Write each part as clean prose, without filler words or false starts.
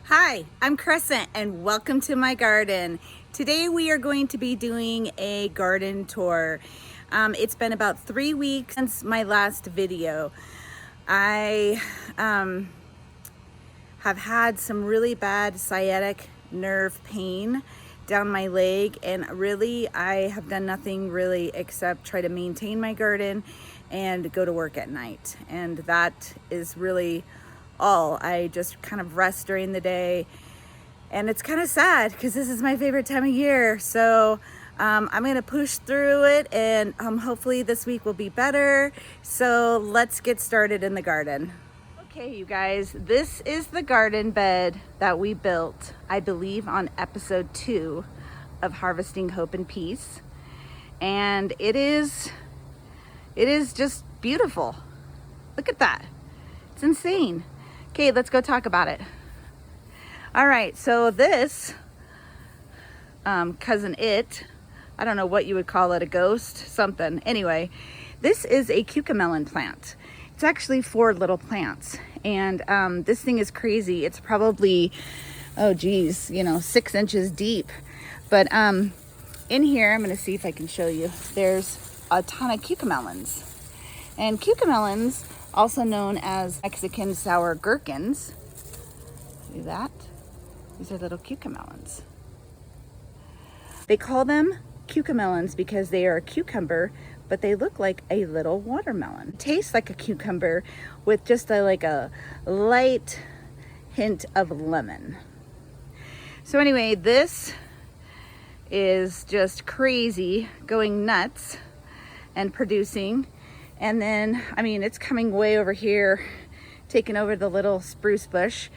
Hi, I'm Crescent and welcome to my garden. Today we are going to be doing a garden tour. It's been about 3 weeks since my last video. I have had some really bad sciatic nerve pain down my leg, and really I have done nothing really except try to maintain my garden and go to work at night, and that is really all. I just kind of rest during the day, and it's kind of sad because this is my favorite time of year. So I'm gonna push through it, and hopefully this week will be better. So let's get started in the garden. Okay, you guys, this is the garden bed that we built, I believe, on episode 2 of Harvesting Hope and Peace. And it is just beautiful. Look at that. It's insane. Okay, let's go talk about it. All right, so this cousin it, I don't know what you would call it, a ghost, something. Anyway, this is a cucamelon plant. It's actually 4 little plants, and this thing is crazy. It's probably, 6 inches deep. But in here, I'm gonna see if I can show you, there's a ton of cucamelons. And cucamelons, also known as Mexican sour gherkins, see that? These are little cucamelons. They call them cucamelons because they are a cucumber, but they look like a little watermelon. It tastes like a cucumber with just a light hint of lemon. So anyway, this is just crazy, going nuts and producing. And then, it's coming way over here, taking over the little spruce bush.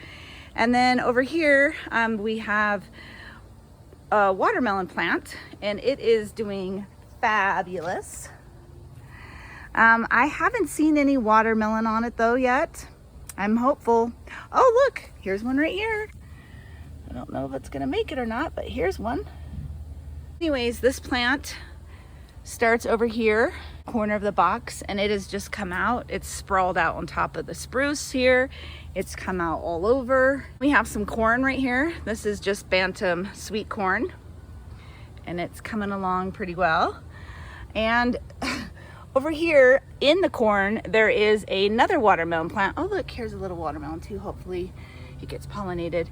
And then over here, we have a watermelon plant, and it is doing fabulous. I haven't seen any watermelon on it though yet. I'm hopeful. Oh, look, here's one right here. I don't know if it's gonna make it or not, but here's one. Anyways, this plant starts over here, corner of the box, and it has just come out. It's sprawled out on top of the spruce here. It's come out all over. We have some corn right here. This is just Bantam sweet corn, and it's coming along pretty well. And over here in the corn, there is another watermelon plant. Oh, look, here's a little watermelon too. Hopefully it gets pollinated.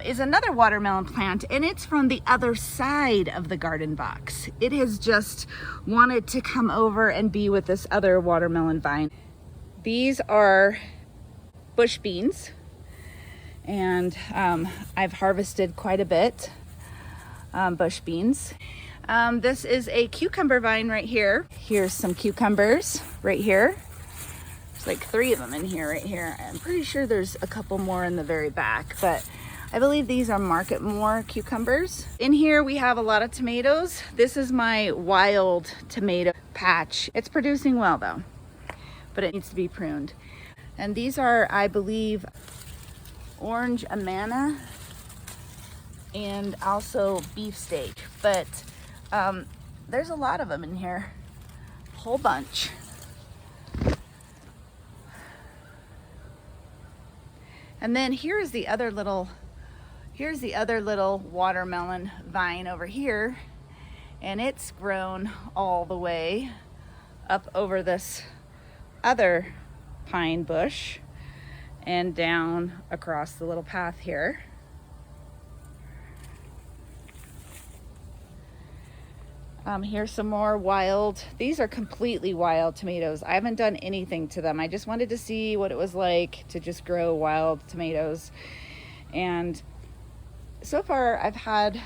Is another watermelon plant, and it's from the other side of the garden box. It has just wanted to come over and be with this other watermelon vine. These are bush beans, and I've harvested quite a bit bush beans. This is a cucumber vine right here. Here's some cucumbers right here. There's like 3 of them in here right here. I'm pretty sure there's a couple more in the very back, but I believe these are Market More cucumbers. In here we have a lot of tomatoes. This is my wild tomato patch. It's producing well though, but it needs to be pruned. And these are, I believe, orange amana and also beefsteak. But there's a lot of them in here, a whole bunch. And then here's the other little watermelon vine over here, and it's grown all the way up over this other pine bush and down across the little path here. Here's some more wild. These are completely wild tomatoes. I haven't done anything to them. I just wanted to see what it was like to just grow wild tomatoes. And so far I've had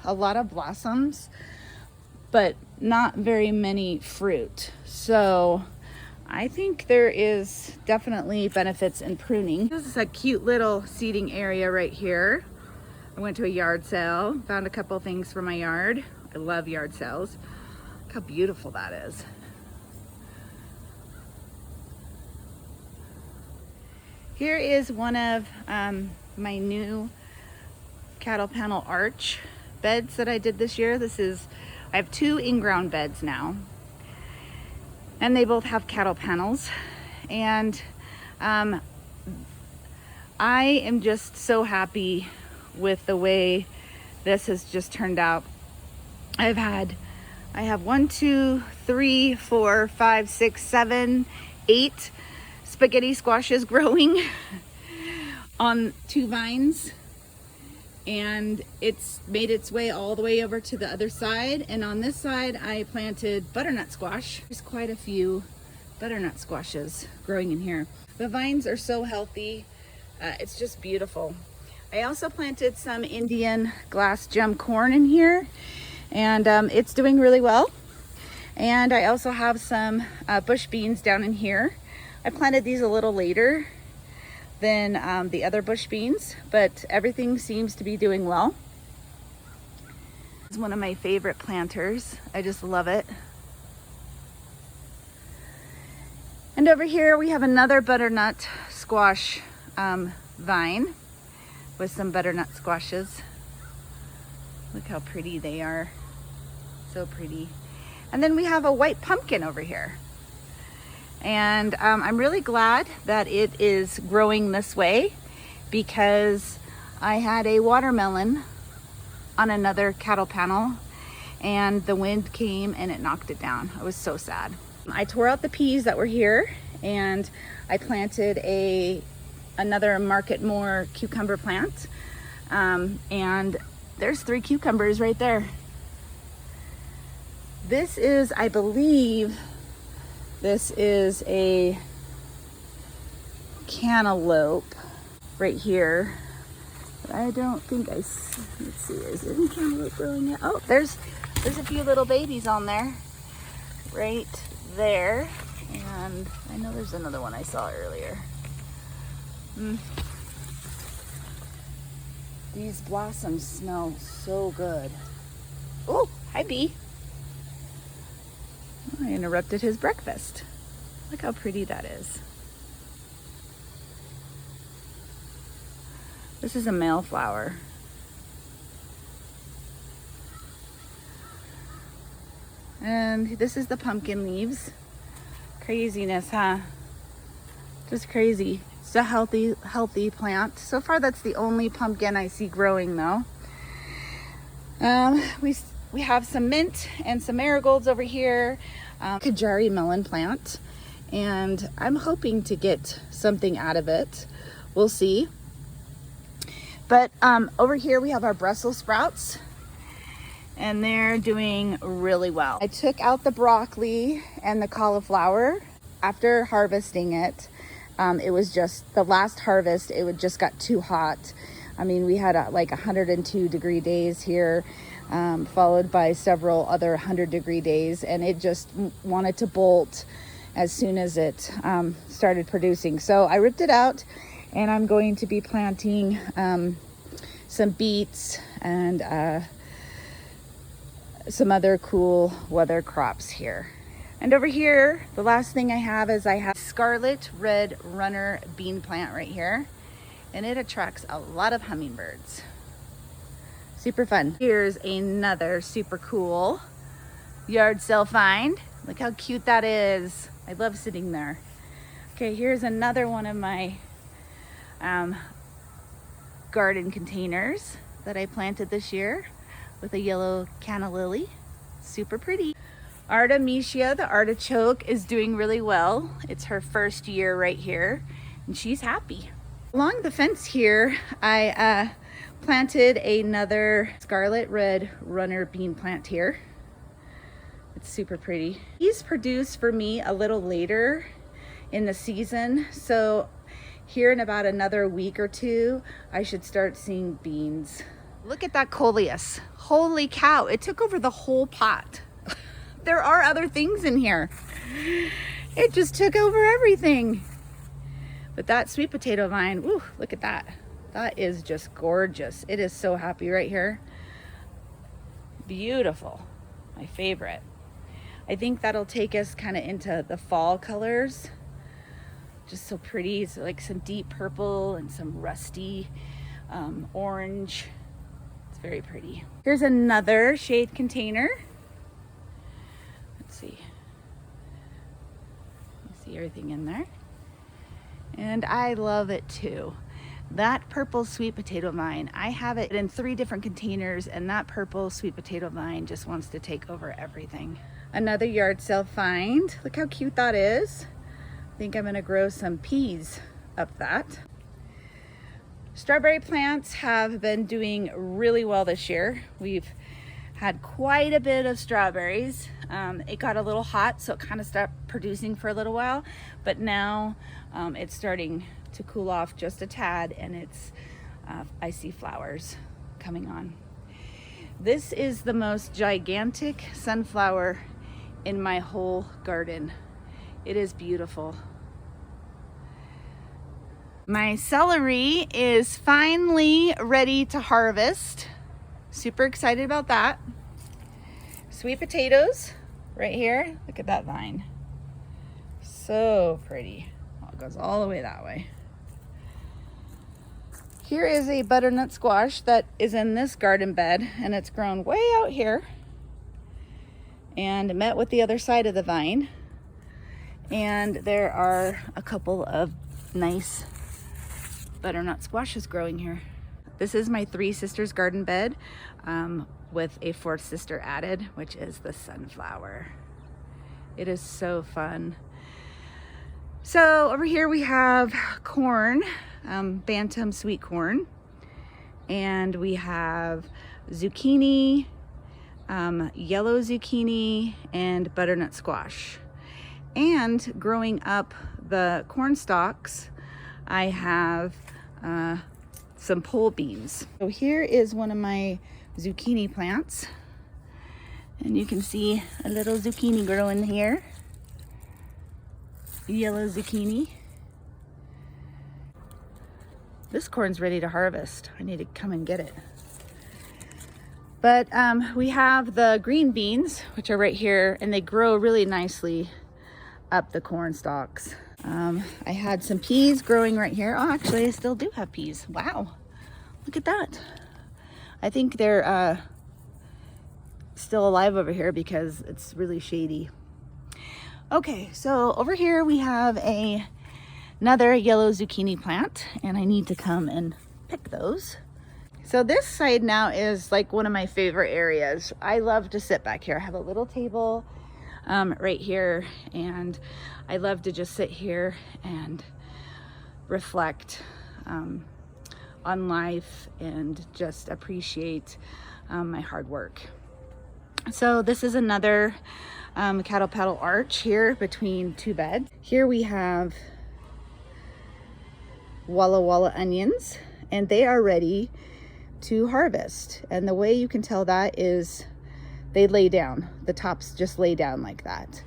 a lot of blossoms, but not very many fruit. So I think there is definitely benefits in pruning. This is a cute little seating area right here. I went to a yard sale, found a couple things for my yard. I love yard sales. Look how beautiful that is. Here is one of my new cattle panel arch beds that I did this year. I have 2 in-ground beds now, and they both have cattle panels. And I am just so happy with the way this has just turned out. I have 1, 2, 3, 4, 5, 6, 7, 8 spaghetti squashes growing on 2 vines, and it's made its way all the way over to the other side. And on this side I planted butternut squash. There's quite a few butternut squashes growing in here. The vines are so healthy. It's just beautiful. I also planted some Indian glass gem corn in here, and it's doing really well. And I also have some bush beans down in here. I planted these a little later than the other bush beans, but everything seems to be doing well. It's one of my favorite planters. I just love it. And over here we have another butternut squash vine with some butternut squashes. Look how pretty they are. So pretty. And then we have a white pumpkin over here. And I'm really glad that it is growing this way, because I had a watermelon on another cattle panel and the wind came and it knocked it down. I was so sad. I tore out the peas that were here, and I planted another Market More cucumber plant, and there's 3 cucumbers right there. This is, I believe, this is a cantaloupe right here. But I don't think let's see, is it a cantaloupe growing yet? Oh, there's a few little babies on there, right there. And I know there's another one I saw earlier. These blossoms smell so good. Oh, hi bee. I interrupted his breakfast. Look how pretty that is. This is a male flower. And this is the pumpkin leaves. Craziness, huh? Just crazy. It's a healthy plant. So far, that's the only pumpkin I see growing, though. We have some mint and some marigolds over here. Kajari melon plant, and I'm hoping to get something out of it. We'll see. But over here we have our Brussels sprouts, and they're doing really well. I took out the broccoli and the cauliflower after harvesting it. It was just the last harvest, it just got too hot. I mean, we had like 102-degree days here, followed by several other 100-degree days, and it just wanted to bolt as soon as it started producing. So I ripped it out, and I'm going to be planting some beets and some other cool weather crops here. And over here, the last thing I have is Scarlet Red Runner bean plant right here, and it attracts a lot of hummingbirds. Super fun. Here's another super cool yard sale find. Look how cute that is. I love sitting there. Okay, here's another one of my garden containers that I planted this year with a yellow canna lily. Super pretty. Artemisia, the artichoke, is doing really well. It's her first year right here, and she's happy. Along the fence here, I planted another Scarlet Red Runner bean plant here. It's super pretty. These produce for me a little later in the season, so here in about another week or 2, I should start seeing beans. Look at that coleus. Holy cow, it took over the whole pot. There are other things in here. It just took over everything. But that sweet potato vine, woo, look at that. That is just gorgeous. It is so happy right here. Beautiful. My favorite. I think that'll take us kind of into the fall colors. Just so pretty. So like some deep purple and some rusty orange. It's very pretty. Here's another shade container. Let's see. You see everything in there. And I love it too. That purple sweet potato vine, I have it in 3 different containers, and that purple sweet potato vine just wants to take over everything. Another yard sale find. Look how cute that is. I think I'm gonna grow some peas up that. Strawberry plants have been doing really well this year. We've had quite a bit of strawberries. It got a little hot, so it kind of stopped producing for a little while, but now it's starting to cool off just a tad, and I see flowers coming on. This is the most gigantic sunflower in my whole garden. It is beautiful. My celery is finally ready to harvest. Super excited about that. Sweet potatoes right here. Look at that vine. So pretty. Oh, it goes all the way that way. Here is a butternut squash that is in this garden bed, and it's grown way out here and met with the other side of the vine. And there are a couple of nice butternut squashes growing here. This is my 3 sisters garden bed with a 4th sister added, which is the sunflower. It is so fun. So over here we have corn, Bantam sweet corn, and we have zucchini, yellow zucchini, and butternut squash. And growing up the corn stalks, I have some pole beans. So here is one of my zucchini plants, and you can see a little zucchini growing here. Yellow zucchini. This corn's ready to harvest. I need to come and get it. But we have the green beans, which are right here, and they grow really nicely up the corn stalks. I had some peas growing right here. Oh, actually, I still do have peas. Wow, look at that. I think they're still alive over here because it's really shady. Okay, so over here we have another yellow zucchini plant, and I need to come and pick those. So this side now is like one of my favorite areas. I love to sit back here. I have a little table right here, and I love to just sit here and reflect on life and just appreciate my hard work. So this is another cattle paddle arch here between 2 beds. Here we have Walla Walla onions, and they are ready to harvest. And the way you can tell that is they lay down. The tops just lay down like that.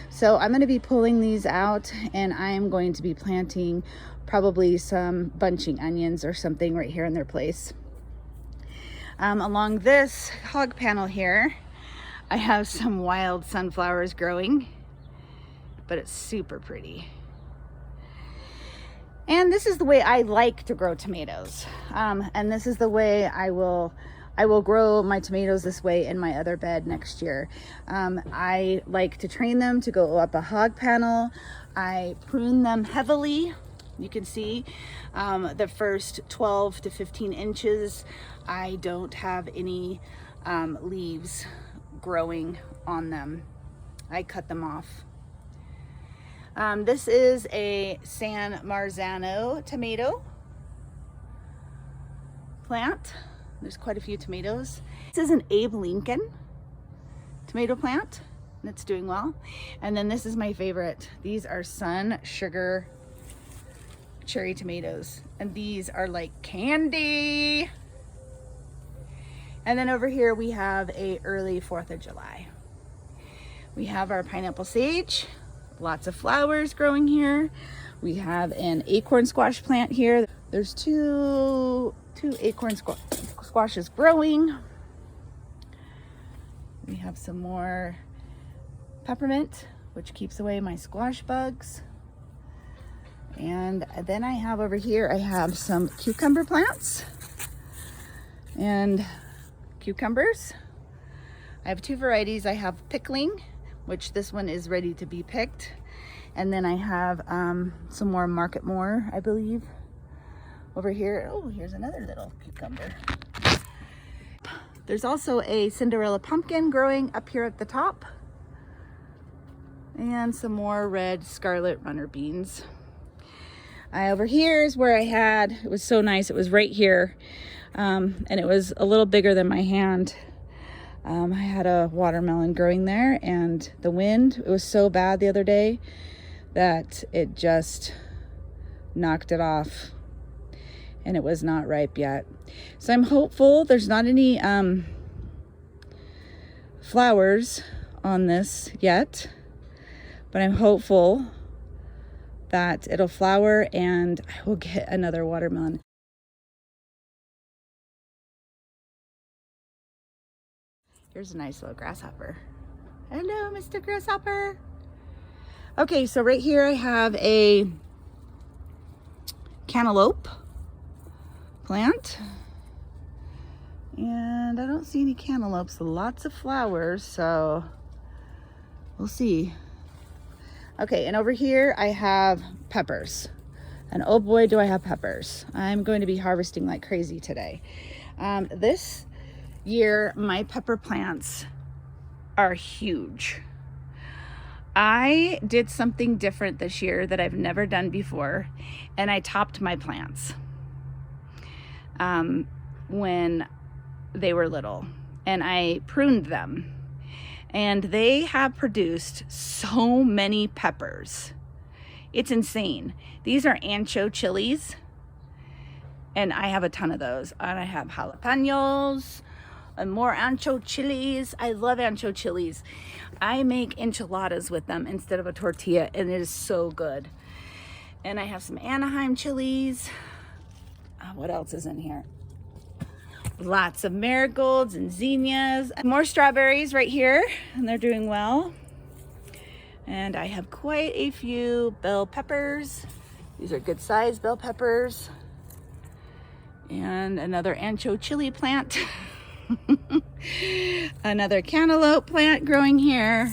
So I'm going to be pulling these out, and I'm going to be planting probably some bunching onions or something right here in their place. Along this hog panel here, I have some wild sunflowers growing, but it's super pretty. And this is the way I like to grow tomatoes. And this is the way I will grow my tomatoes this way in my other bed next year. I like to train them to go up a hog panel. I prune them heavily. You can see the first 12 to 15 inches, I don't have any leaves growing on them. I cut them off. This is a San Marzano tomato plant. There's quite a few tomatoes. This is an Abe Lincoln tomato plant, and it's doing well. And then this is my favorite. These are Sun Sugar cherry tomatoes, and these are like candy. And then over here we have a early 4th of July. We have our pineapple sage, lots of flowers growing here. We have an acorn squash plant here. There's two acorn squashes growing. We have some more peppermint, which keeps away my squash bugs. And then I have over here, I have some cucumber plants and cucumbers. I have 2 varieties. I have pickling, which this one is ready to be picked. And then I have some more Market More, I believe, Over here, oh, here's another little cucumber. There's also a Cinderella pumpkin growing up here at the top. And some more red scarlet runner beans. Over here is where I had, it was so nice, it was right here. And it was a little bigger than my hand. I had a watermelon growing there, and the wind, it was so bad the other day that it just knocked it off, and it was not ripe yet. So I'm hopeful. There's not any flowers on this yet, but I'm hopeful that it'll flower and I will get another watermelon. Here's a nice little grasshopper. Hello, Mr. Grasshopper. Okay, so right here I have a cantaloupe plant. And I don't see any cantaloupes, lots of flowers, so we'll see. Okay, and over here I have peppers. And oh boy, do I have peppers. I'm going to be harvesting like crazy today. This year, my pepper plants are huge. I did something different this year that I've never done before, and I topped my plants when they were little, and I pruned them, and they have produced so many peppers. It's insane. These are ancho chilies, and I have a ton of those, and I have jalapenos and more ancho chilies. I love ancho chilies. I make enchiladas with them instead of a tortilla, and it is so good. And I have some Anaheim chilies. What else is in here? Lots of marigolds and zinnias. More strawberries right here, and they're doing well. And I have quite a few bell peppers. These are good sized bell peppers. And another ancho chili plant. Another cantaloupe plant growing here.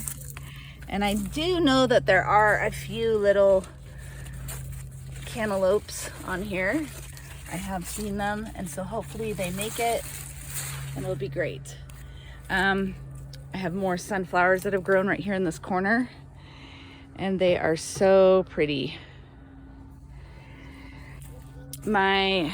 And I do know that there are a few little cantaloupes on here. I have seen them, and so hopefully they make it and it'll be great. I have more sunflowers that have grown right here in this corner, and they are so pretty. My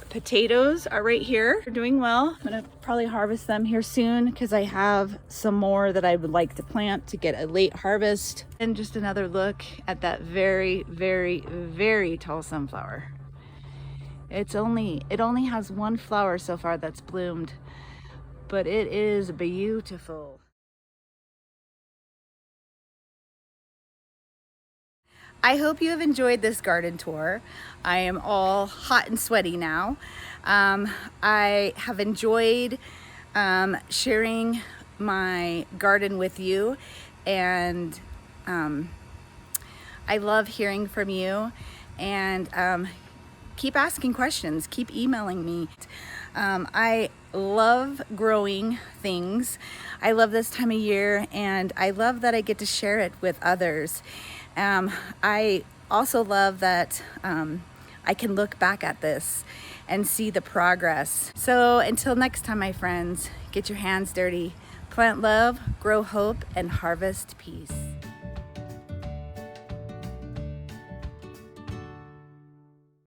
potatoes are right here. They're doing well. I'm gonna probably harvest them here soon because I have some more that I would like to plant to get a late harvest. And just another look at that very, very, very tall sunflower. It only has one flower so far that's bloomed, but it is beautiful. I hope you have enjoyed this garden tour. I am all hot and sweaty now. I have enjoyed sharing my garden with you, and I love hearing from you, and keep asking questions, keep emailing me. I love growing things. I love this time of year, and I love that I get to share it with others. I also love that I can look back at this and see the progress. So until next time, my friends, get your hands dirty, plant love, grow hope, and harvest peace.